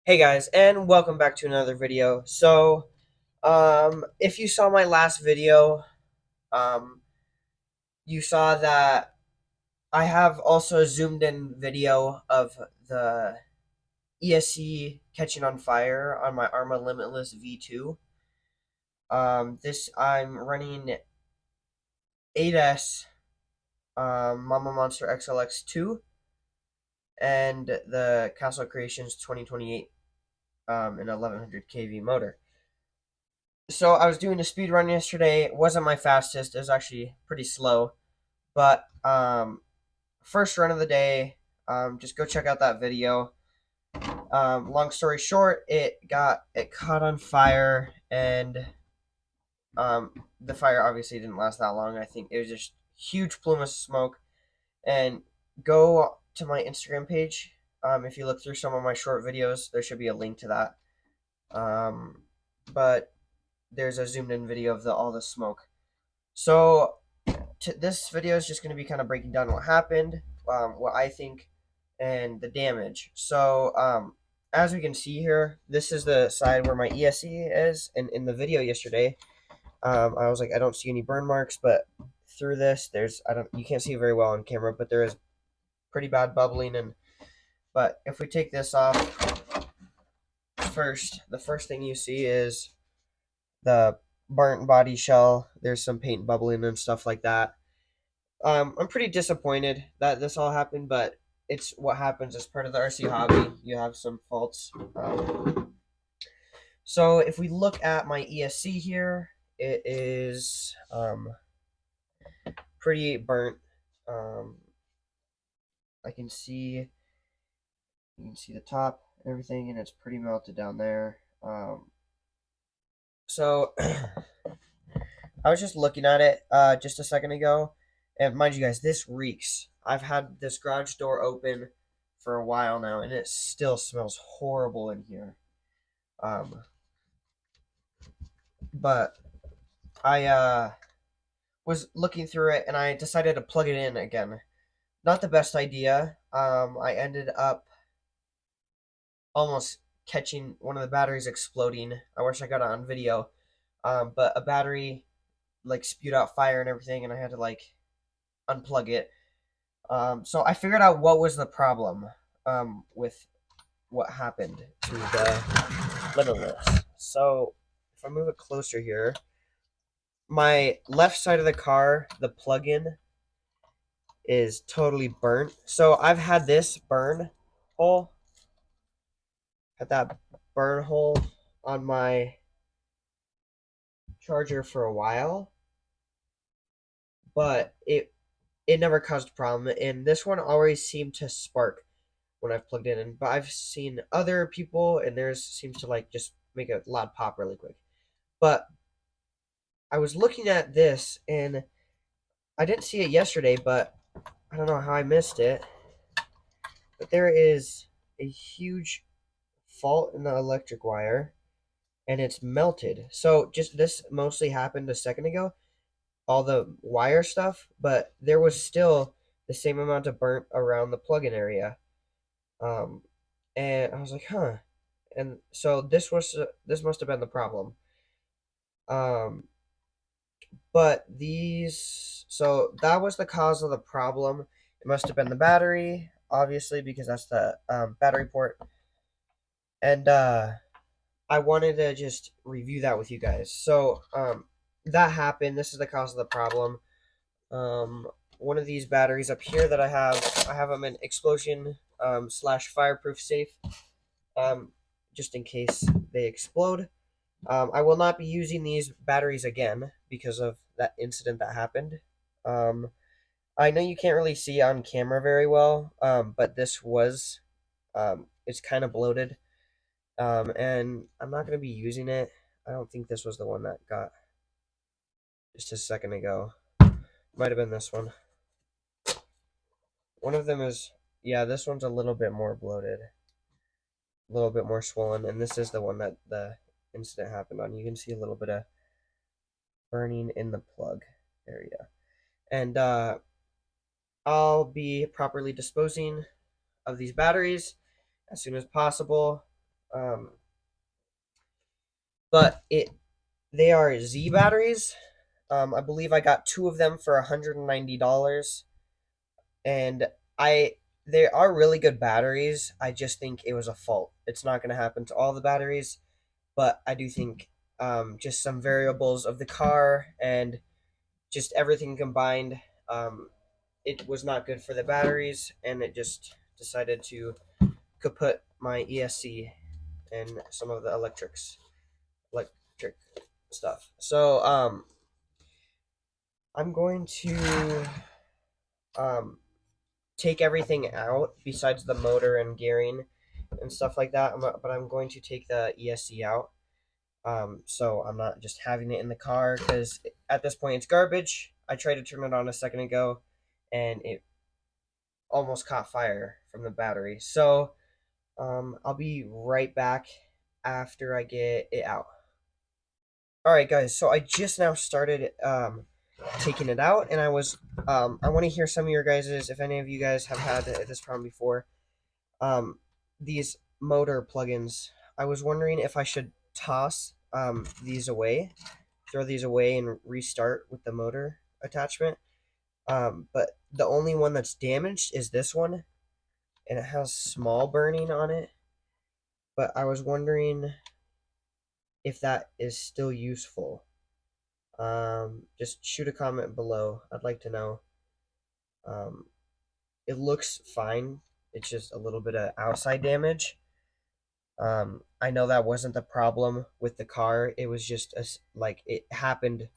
Hey guys, and welcome back to another video. If you saw my last video, um, you saw that I have also a zoomed in video of the ESC catching on fire on my arrma limitless V2. This I'm running 8S Mama Monster XLX2 and the Castle Creations 2028 an 1100 kV motor. So I was doing a speed run yesterday. It wasn't my fastest. It was actually pretty slow. But first run of the day, just go check out that video. Long story short, it caught on fire, and the fire obviously didn't last that long. I think it was just huge plume of smoke. And go to my Instagram page. If you look through some of my short videos, there should be a link to that. But there's a zoomed in video of all the smoke. So this video is just going to be kind of breaking down what happened, what I think, and the damage. As we can see here, this is the side where my ESC is, and in the video yesterday, I was like, I don't see any burn marks, but through this, you can't see it very well on camera, but there is pretty bad bubbling, but if we take this off first, the first thing you see is the burnt body shell. There's some paint bubbling and stuff like that. I'm pretty disappointed that this all happened, but it's what happens as part of the RC hobby. You have some faults. So if we look at my ESC here, it is pretty burnt. Um, I can see you can see the top and everything, and it's pretty melted down there. So I was just looking at it just a second ago, and mind you guys, this reeks. I've had this garage door open for a while now, and it still smells horrible in here. Um, but I was looking through it, and I decided to plug it in again. Not the best idea. I ended up almost catching one of the batteries exploding. I wish I got it on video. But a battery like spewed out fire and everything, and I had to like unplug it. So I figured out what was the problem with what happened to the limitless. So if I move it closer here, my left side of the car, the plug-in, is totally burnt. So I've had this hole, had that burn hole on my charger for a while, but it never caused a problem. And this one always seemed to spark when I've plugged it in. But I've seen other people, and theirs seems to like just make a loud pop really quick. But I was looking at this, and I didn't see it yesterday, but I don't know how I missed it. But there is a huge fault in the electric wire, and it's melted. So just this mostly happened a second ago, all the wire stuff, but there was still the same amount of burnt around the plug-in area. Um, and I was like, huh. And so this must have been the problem. Um, but so that was the cause of the problem. It must have been the battery, obviously, because that's the battery port. And I wanted to just review that with you guys. So that happened. This is the cause of the problem. One of these batteries up here that I have them in explosion slash fireproof safe, just in case they explode. I will not be using these batteries again because of that incident that happened. Um, I know you can't really see on camera very well, but it's kind of bloated, and I'm not going to be using it. I don't think this was the one that got just a second ago. Might have been this one. One of them is, yeah, this one's a little bit more bloated, a little bit more swollen, and this is the one that the incident happened on. You can see a little bit of burning in the plug area. And I'll be properly disposing of these batteries as soon as possible. Um, but they are Z batteries. I believe I got two of them for $190, and I they are really good batteries. I just think it was a fault. It's not going to happen to all the batteries, but I do think just some variables of the car and just everything combined, it was not good for the batteries, and it just decided to kaput my ESC and some of the electric stuff. So I'm going to um, take everything out besides the motor and gearing and stuff like that. But I'm going to take the ESC out. So I'm not just having it in the car because at this point it's garbage. I tried to turn it on a second ago, and it almost caught fire from the battery. So I'll be right back after I get it out. All right, guys. So I just now started taking it out, and I want to hear some of your guys's, if any of you guys have had this problem before. These motor plugins. I was wondering if I should toss these away, throw these away, and restart with the motor attachment. But the only one that's damaged is this one, and it has small burning on it. But I was wondering if that is still useful. Just shoot a comment below. I'd like to know. Um, it looks fine. It's just a little bit of outside damage. I know that wasn't the problem with the car. It was just like it happened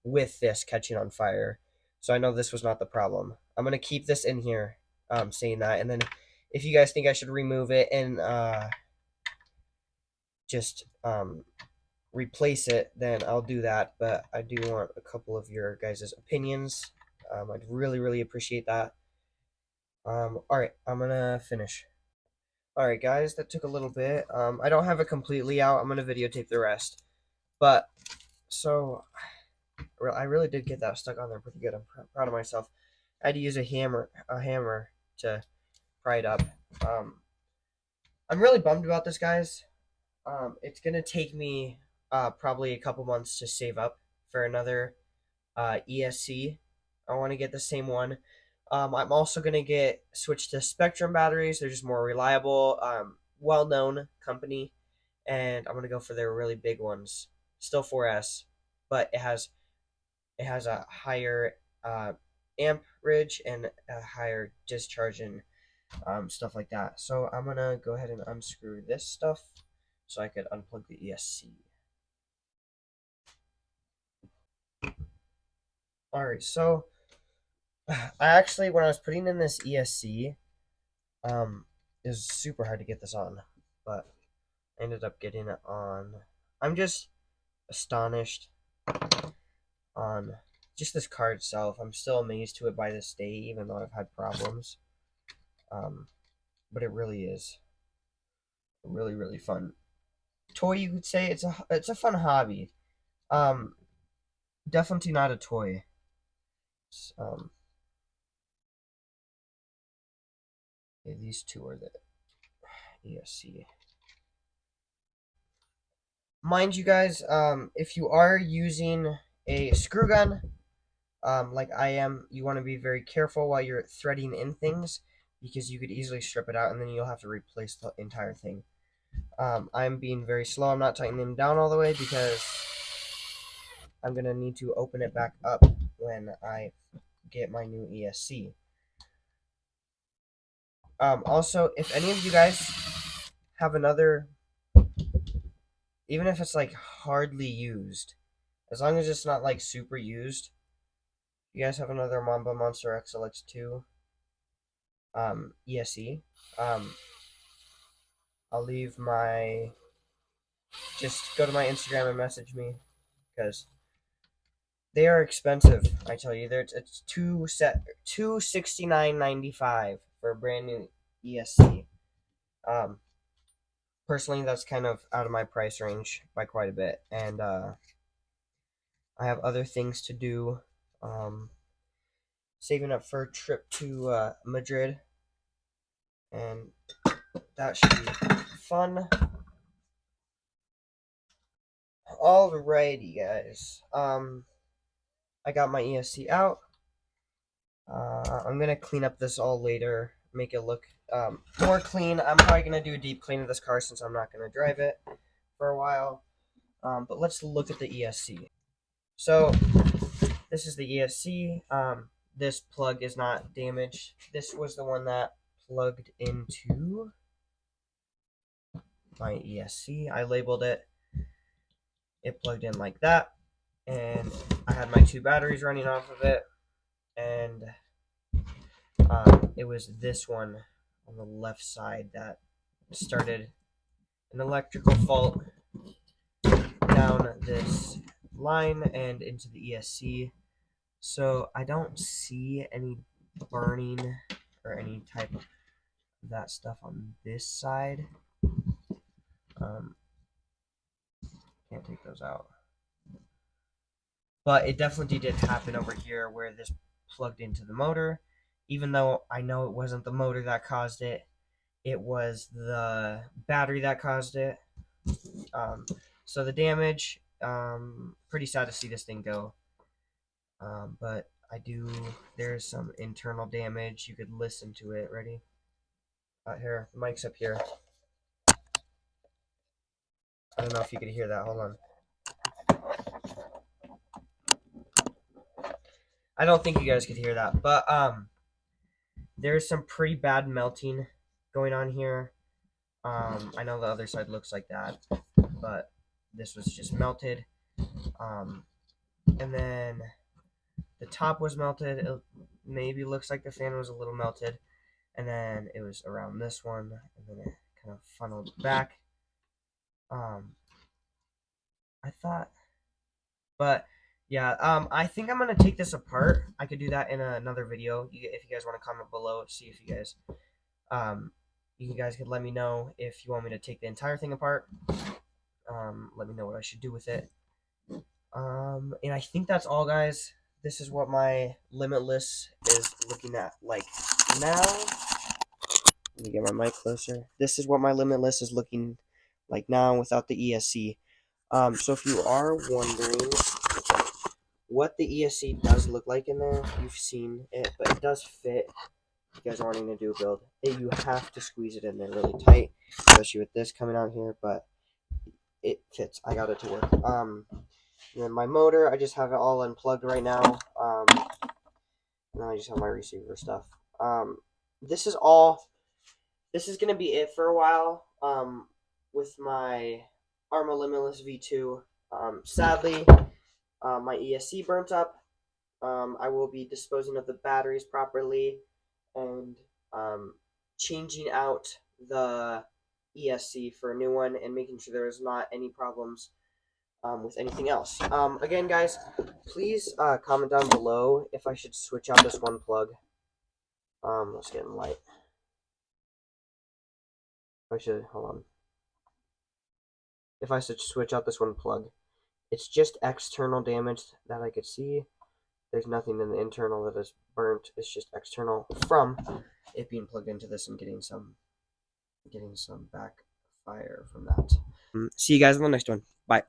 with this catching on fire. So I know this was not the problem. I'm gonna keep this in here, saying that, and then if you guys think I should remove it and just replace it, then I'll do that. But I do want a couple of your guys' opinions. I'd really appreciate that. All right, I'm gonna finish. All right, guys, that took a little bit. I don't have it completely out. I'm gonna videotape the rest. But so I really did get that stuck on there pretty good. I'm proud of myself. I had to use a hammer to pry it up. Um, I'm really bummed about this, guys. It's gonna take me probably a couple months to save up for another ESC. I want to get the same one. I'm also gonna get switch to Spectrum batteries. They're just more reliable, well-known company, and I'm gonna go for their really big ones. Still 4S, but it has a higher amperage and a higher discharge and stuff like that. So I'm gonna go ahead and unscrew this stuff so I could unplug the ESC. All right, so I actually, when I was putting in this ESC, it was super hard to get this on, but I ended up getting it on. I'm just astonished on just this car itself. I'm still amazed to it by this day, even though I've had problems. Um, but it really is really fun toy. You could say it's a fun hobby. Um, Definitely not a toy. Um, okay, these two are the ESC. Mind you guys, if you are using a screw gun, like I am, you want to be very careful while you're threading in things because you could easily strip it out and then you'll have to replace the entire thing. I'm being very slow. I'm not tightening them down all the way because I'm going to need to open it back up when I get my new ESC. Also, if any of you guys have another, even if it's like hardly used, as long as it's not like super used, you guys have another Mamba Monster XLX2 ESC, I'll leave my, just go to my Instagram and message me because they are expensive. I tell you, it's $269.95 for a brand new ESC. Um, Personally, that's kind of out of my price range by quite a bit, and I have other things to do. Saving up for a trip to Madrid, and that should be fun. Alrighty, guys. I got my ESC out. I'm gonna clean up this all later, make it look more clean. I'm probably gonna do a deep clean of this car since I'm not gonna drive it for a while. But let's look at the ESC. So this is the ESC. This plug is not damaged. This was the one that plugged into my ESC. I labeled it. It plugged in like that, and I had my 2 batteries running off of it, and it was this one on the left side that started an electrical fault down this line and into the ESC. So I don't see any burning or any type of that stuff on this side. Can't take those out. But it definitely did happen over here where this plugged into the motor. Even though I know it wasn't the motor that caused it, it was the battery that caused it. So the damage, pretty sad to see this thing go. But there's some internal damage. You could listen to it. Ready? Here, the mic's up here. I don't know if you could hear that. Hold on. I don't think you guys could hear that, but there's some pretty bad melting going on here. I know the other side looks like that, but this was just melted. And then the top was melted. It maybe looks like the fan was a little melted. And then it was around this one, and then it kind of funneled back. I thought, but yeah, I think I'm gonna take this apart. I could do that in another video. If you guys want to comment below, see if you guys, you guys could let me know if you want me to take the entire thing apart. Let me know what I should do with it. And I think that's all, guys. This is what my limitless is looking at like now. Let me get my mic closer. This is what my limitless is looking like now without the ESC. So if you are wondering what the ESC does look like in there, you've seen it, but it does fit. If you guys are wanting to do a build, you have to squeeze it in there really tight, especially with this coming out here, but it fits. I got it to work. And then my motor, I just have it all unplugged right now. Now I just have my receiver stuff. This is going to be it for a while with my arrma Limitless V2. Sadly, my ESC burnt up. I will be disposing of the batteries properly and changing out the ESC for a new one and making sure there is not any problems with anything else. Again, guys, please comment down below if I should switch out this one plug. Let's get in light. Hold on. If I should switch out this one plug. It's just external damage that I could see. There's nothing in the internal that is burnt. It's just external from it being plugged into this and getting some backfire from that. See you guys in the next one. Bye.